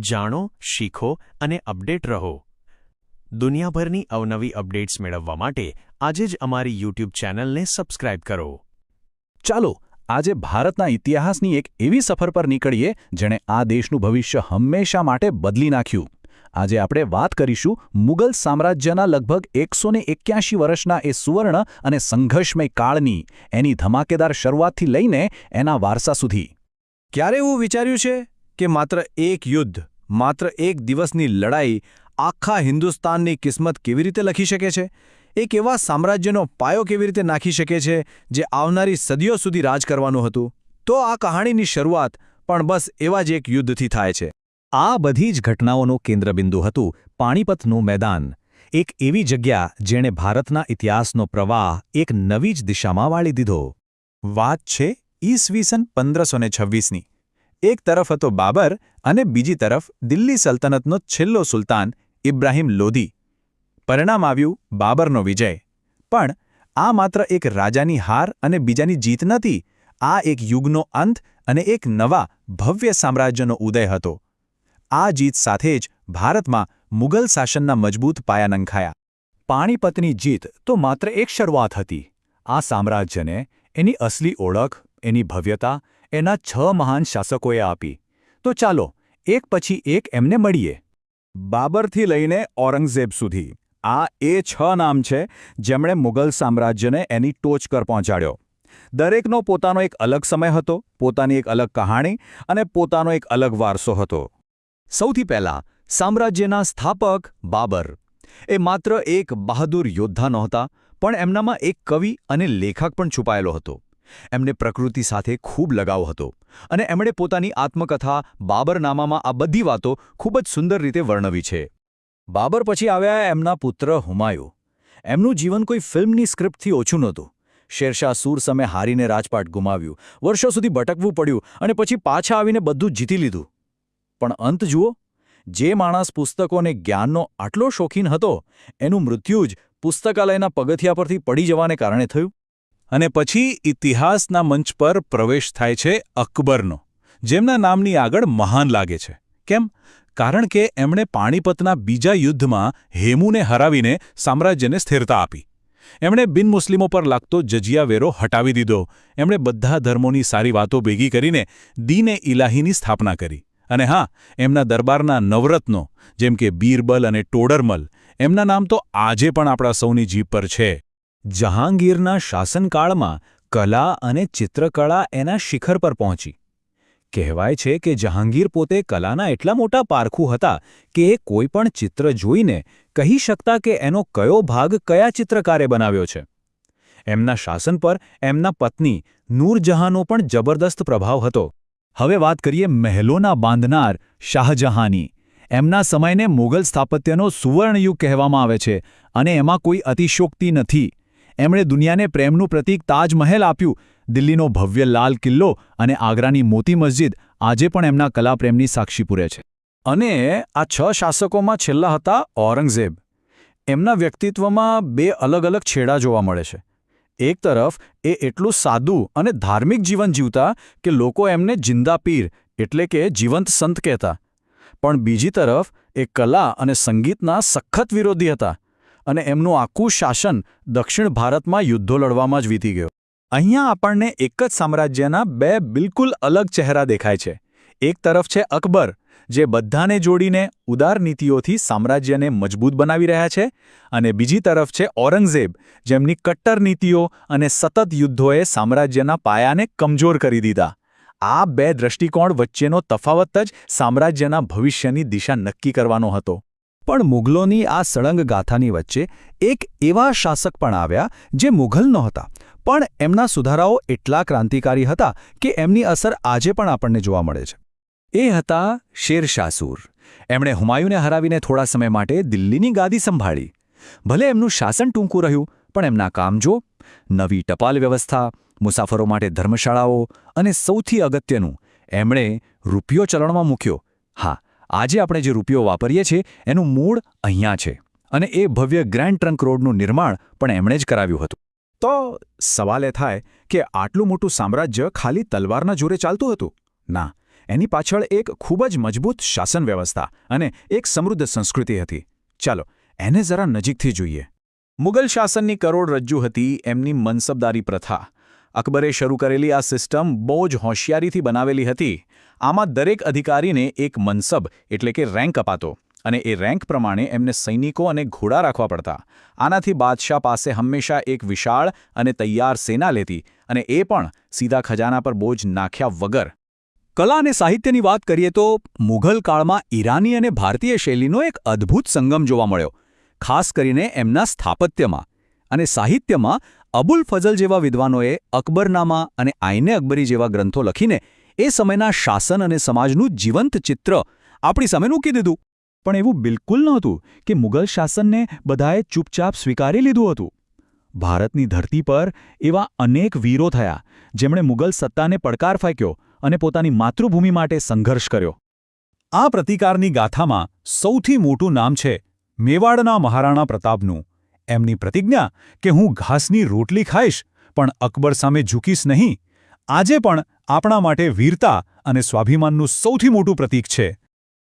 જાણો, શીખો અને અપડેટ રહો. દુનિયાભરની અવનવી અપડેટ્સ મેળવવા માટે આજે જ અમારી યુટ્યુબ ચેનલને સબસ્ક્રાઇબ કરો. ચાલો આજે ભારતના ઇતિહાસની એક એવી સફર પર નીકળીએ જેણે આ દેશનું ભવિષ્ય હંમેશા માટે બદલી નાખ્યું. આજે આપણે વાત કરીશું મુગલ સામ્રાજ્યના લગભગ 181 વર્ષના એ સુવર્ણ અને સંઘર્ષમય કાળની, એની ધમાકેદાર શરૂઆતથી લઈને એના વારસા સુધી. ક્યારે એવું વિચાર્યું છે કે માત્ર એક યુદ્ધ, માત્ર એક દિવસની લડાઈ આખા હિન્દુસ્તાનની કિસ્મત કેવી રીતે લખી શકે છે? એક એવા સામ્રાજ્યનો પાયો કેવી રીતે નાખી શકે છે જે આવનારી સદીઓ સુધી રાજ કરવાનું હતું? તો આ કહાણીની શરૂઆત પણ બસ એવા જ એક યુદ્ધથી થાય છે. આ બધી જ ઘટનાઓનું કેન્દ્રબિંદુ હતું પાણીપતનું મેદાન, એક એવી જગ્યા જેણે ભારતના ઇતિહાસનો પ્રવાહ એક નવી જ દિશામાં વાળી દીધો. વાત છે ઈસવીસન 1526ની. એક તરફ હતો બાબર અને બીજી તરફ દિલ્હી સલ્તનતનો છેલ્લો સુલતાન ઇબ્રાહિમ લોધી. પરિણામ આવ્યું બાબરનો વિજય. પણ આ માત્ર એક રાજાની હાર અને બીજાની જીત નથી. આ એક યુગનો અંત અને એક નવા ભવ્ય સામ્રાજ્યનો ઉદય હતો. આ જીત સાથે જ ભારતમાં મુગલ શાસનના મજબૂત પાયા નંખાયા. પાણીપતની જીત તો માત્ર એક શરૂઆત હતી. આ સામ્રાજ્યને એની અસલી ઓળખ, એની ભવ્યતા એના 6 મહાન શાસકોએ આપી. તો ચાલો એક પછી એક એમને મળીએ. બાબરથી લઈને ઔરંગઝેબ સુધી આ એ 6 નામ છે જેમણે મુગલ સામ્રાજ્યને એની ટોચ પર પહોંચાડ્યો. દરેકનો પોતાનો એક અલગ સમય હતો, પોતાની એક અલગ કહાણી અને પોતાનો એક અલગ વારસો હતો. સૌથી પહેલા સામ્રાજ્યના સ્થાપક બાબર. એ માત્ર એક બહાદુર યોદ્ધા નહોતા, પણ એમનામાં એક કવિ અને લેખક પણ છુપાયેલો હતો. એમને પ્રકૃતિ સાથે ખૂબ લગાવ હતો અને એમણે પોતાની આત્મકથા બાબરનામામાં આ બધી વાતો ખૂબ જ સુંદર રીતે વર્ણવી છે. બાબર પછી આવ્યા એમના પુત્ર હુમાયુ. એમનું જીવન કોઈ ફિલ્મની સ્ક્રિપ્ટથી ઓછું નહોતું. શેરશાહ સૂર સામે હારીને રાજપાટ ગુમાવ્યું, વર્ષો સુધી ભટકવું પડ્યું અને પછી પાછા આવીને બધું જીતી લીધું. પણ અંત જુઓ, જે માણસ પુસ્તકો અને જ્ઞાનનો આટલો શોખીન હતો, એનું મૃત્યુ જ પુસ્તકાલયના પગથિયા પરથી પડી જવાને કારણે થયું. અને પછી ઇતિહાસના મંચ પર પ્રવેશ થાય છે અકબરનો, જેમના નામની આગળ મહાન લાગે છે. કેમ? કારણ કે એમણે પાણીપતના બીજા યુદ્ધમાં હેમુને હરાવીને સામ્રાજ્યને સ્થિરતા આપી. એમણે બિનમુસ્લિમો પર લાગતો જજિયા વેરો હટાવી દીધો. એમણે બધા ધર્મોની સારી વાતો ભેગી કરીને દીન-એ ઇલાહીની સ્થાપના કરી. અને હા, એમના દરબારના નવરત્નો જેમ કે બીરબલ અને ટોડરમલ, એમના નામ તો આજે પણ આપણા સૌની જીભ પર છે. જહાંગીરના શાસનકાળમાં કલા અને ચિત્રકળા એના શિખર પર પહોંચી. કહેવાય છે કે જહાંગીર પોતે કલાના એટલા મોટા પારખુ હતા કે એ કોઈ પણ ચિત્ર જોઈને કહી શકતા કે એનો કયો ભાગ કયા ચિત્રકારે બનાવ્યો છે. એમના શાસન પર એમના પત્ની નૂરજહાંનો પણ જબરદસ્ત પ્રભાવ હતો. હવે વાત કરીએ મહેલોના બાંધનાર શાહજહાંની. એમના સમયને મુગલ સ્થાપત્યનો સુવર્ણયુગ કહેવામાં આવે છે અને એમાં કોઈ અતિશયોક્તિ નથી. એમણે દુનિયાને પ્રેમનું પ્રતીક તાજમહેલ આપ્યું. દિલ્હીનો ભવ્ય લાલ કિલ્લો અને આગ્રાની મોતી મસ્જિદ આજે પણ એમના કલાપ્રેમની સાક્ષી પૂરે છે. અને આ 6 શાસકોમાં છેલ્લા હતા ઔરંગઝેબ. એમના વ્યક્તિત્વમાં 2 અલગ અલગ છેડા જોવા મળે છે. એક તરફ એ એટલું સાદું અને ધાર્મિક જીવન જીવતા કે લોકો એમને જિંદા પીર એટલે કે જીવંત સંત કહેતા. પણ બીજી તરફ એ કલા અને સંગીતના સખત વિરોધી હતા અને એમનું આખું શાસન દક્ષિણ ભારતમાં યુદ્ધો લડવામાં જ વીતી ગયો. અહીંયા આપણને એક જ સામ્રાજ્યના 2 બિલકુલ અલગ ચહેરા દેખાય છે. એક તરફ છે અકબર, જે બધાને જોડીને ઉદાર નીતિઓથી સામ્રાજ્યને મજબૂત બનાવી રહ્યા છે, અને બીજી તરફ છે ઔરંગઝેબ, જેમની કટ્ટર નીતિઓ અને સતત યુદ્ધોએ સામ્રાજ્યના પાયાને કમજોર કરી દીધા. આ 2 દ્રષ્ટિકોણ વચ્ચેનો તફાવત જ સામ્રાજ્યના ભવિષ્યની દિશા નક્કી કરવાનો હતો. પણ મુગલોની આ સળંગ ગાથાની વચ્ચે એક એવા શાસક પણ આવ્યા જે મુઘલ નહોતા, પણ એમના સુધારાઓ એટલા ક્રાંતિકારી હતા કે એમની અસર આજે પણ આપણને જોવા મળે છે. એ હતા શેરશાહ સૂર. એમણે હુમાયુને હરાવીને થોડા સમય માટે દિલ્હીની ગાદી સંભાળી. ભલે એમનું શાસન ટૂંકું રહ્યું, પણ એમના કામ જો, નવી ટપાલ વ્યવસ્થા, મુસાફરો માટે ધર્મશાળાઓ અને સૌથી અગત્યનું, એમણે રૂપિયો ચલણમાં મૂક્યો. હા, આજે આપણે જે રૂપિયો વાપરીએ છીએ એનું મૂળ અહીંયા છે. અને એ ભવ્ય ગ્રેન્ડ ટ્રંક રોડનું નિર્માણ પણ એમણે જ કરાવ્યું હતું. તો સવાલ એ થાય કે આટલું મોટું સામ્રાજ્ય ખાલી તલવારના જોરે ચાલતું હતું? ના, એની પાછળ એક ખૂબ જ મજબૂત શાસન વ્યવસ્થા અને એક સમૃદ્ધ સંસ્કૃતિ હતી. ચાલો એને જરા નજીકથી જોઈએ. મુગલ શાસનની કરોડરજ્જુ હતી એમની મનસબદારી પ્રથા. અકબરે શરૂ કરેલી આ સિસ્ટમ બહુ જ હોશિયારીથી બનાવેલી હતી. આમાં દરેક અધિકારીને એક મનસબ એટલે કે રેન્ક અપાતો અને એ રેન્ક પ્રમાણે એમને સૈનિકો અને ઘોડા રાખવા પડતા. આનાથી બાદશાહ પાસે હંમેશા એક વિશાળ અને તૈયાર સેના લેતી અને એ પણ સીધા ખજાના પર બોજ નાખ્યા વગર. કલા અને સાહિત્યની વાત કરીએ તો મુઘલ કાળમાં ઈરાની અને ભારતીય શૈલીનો એક અદ્ભુત સંગમ જોવા મળ્યો, ખાસ કરીને એમના સ્થાપત્યમાં. અને સાહિત્યમાં અબુલ ફઝલ જેવા વિદ્વાનોએ અકબરનામા અને આઈને અકબરી જેવા ગ્રંથો લખીને એ સમયના શાસન અને સમાજનું જીવંત ચિત્ર આપણી સામે મૂકી દીધું. પણ એવું બિલકુલ નહોતું કે મુગલ શાસનને બધાએ ચૂપચાપ સ્વીકારી લીધું હતું. ભારતની ધરતી પર એવા અનેક વીરો થયા જેમણે મુગલ સત્તાને પડકાર ફેંક્યો અને પોતાની માતૃભૂમિ માટે સંઘર્ષ કર્યો. આ પ્રતિકારની ગાથામાં સૌથી મોટું નામ છે મેવાડના મહારાણા પ્રતાપનું. એમની પ્રતિજ્ઞા કે હું ઘાસની રોટલી ખાઈશ પણ અકબર સામે ઝૂકીશ નહીં, આજે પણ આપણા માટે વીરતા અને સ્વાભિમાનનું સૌથી મોટું પ્રતીક છે.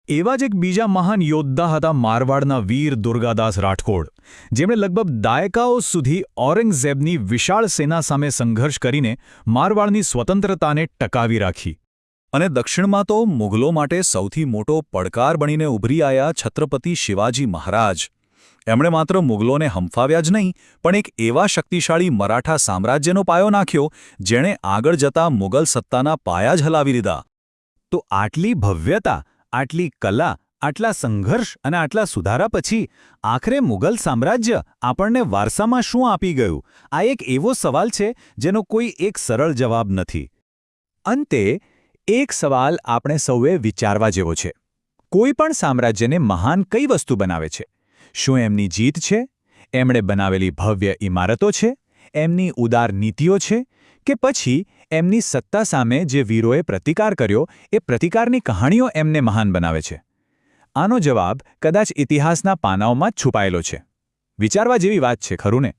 એવા જ એક બીજા મહાન યોદ્ધા હતા મારવાડના વીર દુર્ગાદાસ રાઠોડ, જેમણે લગભગ દાયકાઓ સુધી ઔરંગઝેબની વિશાળ સેના સામે સંઘર્ષ કરીને મારવાડની સ્વતંત્રતાને ટકાવી રાખી. અને દક્ષિણમાં તો મુઘલો માટે સૌથી મોટો પડકાર બનીને ઉભરી આવ્યા છત્રપતિ શિવાજી મહારાજ. એમણે માત્ર મુઘલોને હંફાવ્યા જ નહીં પણ એક એવા શક્તિશાળી મરાઠા સામ્રાજ્યનો પાયો નાખ્યો જેણે આગળ જતા મુગલ સત્તાના પાયા જ હલાવી લીધા. તો આટલી ભવ્યતા, આટલી કલા, આટલા સંઘર્ષ અને આટલા સુધારા પછી આખરે મુગલ સામ્રાજ્ય આપણને વારસામાં શું આપી ગયું? આ એક એવો સવાલ છે જેનો કોઈ એક સરળ જવાબ નથી. અંતે એક સવાલ આપણે સૌએ વિચારવા જેવો છે. કોઈ પણ સામ્રાજ્યને મહાન કઈ વસ્તુ બનાવે છે? શું એમની જીત છે? એમણે બનાવેલી ભવ્ય ઇમારતો છે? એમની ઉદાર નીતિઓ છે? કે પછી એમની સત્તા સામે જે વીરોએ પ્રતિકાર કર્યો એ પ્રતિકારની કહાણીઓ એમને મહાન બનાવે છે? આનો જવાબ કદાચ ઇતિહાસના પાનાઓમાં જ છુપાયેલો છે. વિચારવા જેવી વાત છે, ખરું ને?